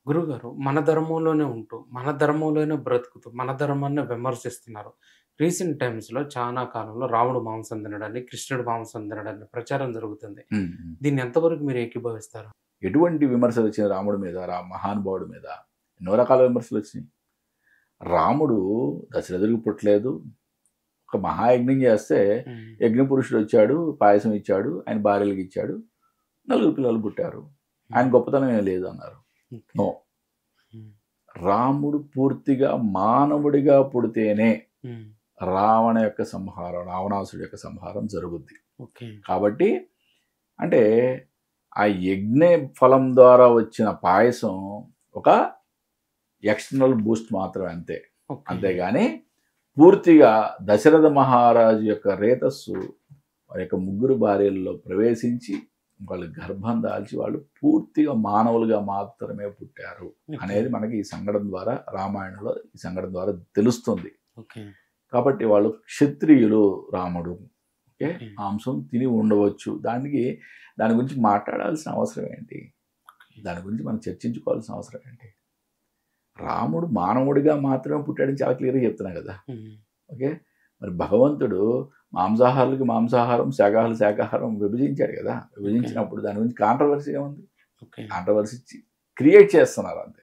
గురువుగారు మన ధర్మంలోనే ఉంటూ, మన ధర్మంలోనే బ్రతుకుతూ, మన ధర్మాన్నే విమర్శిస్తున్నారు. రీసెంట్ టైమ్స్‌లో చానా కాలంలో రాముడు మాంసం తినడాన్ని, కృష్ణుడు మాంసం తినడాన్ని ప్రచారం జరుగుతుంది. హ్మ్. హ్మ్. దీన్ని ఎంతవరకు మీరు ఏకీభవిస్తారు? ఎటువంటి విమర్శలొచ్చినాయి రాముడి మీద, మహానుభావుడి మీద? ఎన్నో రకాల విమర్శలొచ్చినియి. రాముడు దశరథుడికి పుట్టలేదు. ఒక మహాయజ్ఞం చేస్తే హ్మ్. యజ్ఞపురుషుడొచ్చాడు, పాయసం ఇచ్చాడు, ఆయన భార్యలకిచ్చాడు. నలుగురు పిల్లలు పుట్టారు. ఆయన హ్మ్. గొప్పతనం ఏం లేదు అన్నారు. ఓకే. నో. హ్మ్. రాముడు పూర్తిగా మానవుడిగా పుడితేనే హ్మ్. రావణ యొక్క సంహారం, రావణాసుడి యొక్క సంహారం జరుగుద్ది. ఓకే. కాబట్టి అంటే ఆ యజ్ఞ ఫలం ద్వారా వచ్చిన పాయసం ఒక ఎక్స్టర్నల్ బూస్ట్ మాత్రమే అంతే. ఓకే. అంతేగాని పూర్తిగా దశరథ మహారాజు యొక్క రేతస్సు వారి యొక్క ముగ్గురు భార్యల్లో ప్రవేశించి వాళ్ళు గర్భం దాల్చి వాళ్ళు పూర్తిగా మానవులుగా మాత్రమే పుట్టారు ఓకే. అనేది మనకి ఈ సంఘటన ద్వారా రామాయణంలో ఈ సంఘటన ద్వారా తెలుస్తుంది. ఓకే. కాబట్టి వాళ్ళు క్షత్రియులు రాముడు. ఓకే. ఓకే. మాంసం తిని ఉండవచ్చు. దాని గురించి మాట్లాడాల్సిన అవసరం ఏంటి? దాని గురించి మనం చర్చించుకోవాల్సిన అవసరం ఏంటి? రాముడు మానవుడిగా మాత్రమే పుట్టాడని చాలా క్లియర్‌గా చెప్తున్నా కదా! హ్మ్. ఓకే. మరి భగవంతుడు మాంసాహారులకి మాంసాహారం, శాకాహారులకు శాకాహారం విభజించాడు కదా! ఓకే. విభజించినప్పుడు దాని గురించి కాంట్రోవర్సీ ఏముంది? ఓకే. కాంట్రోవర్సీ క్రియేట్ చేస్తున్నారు అంతే.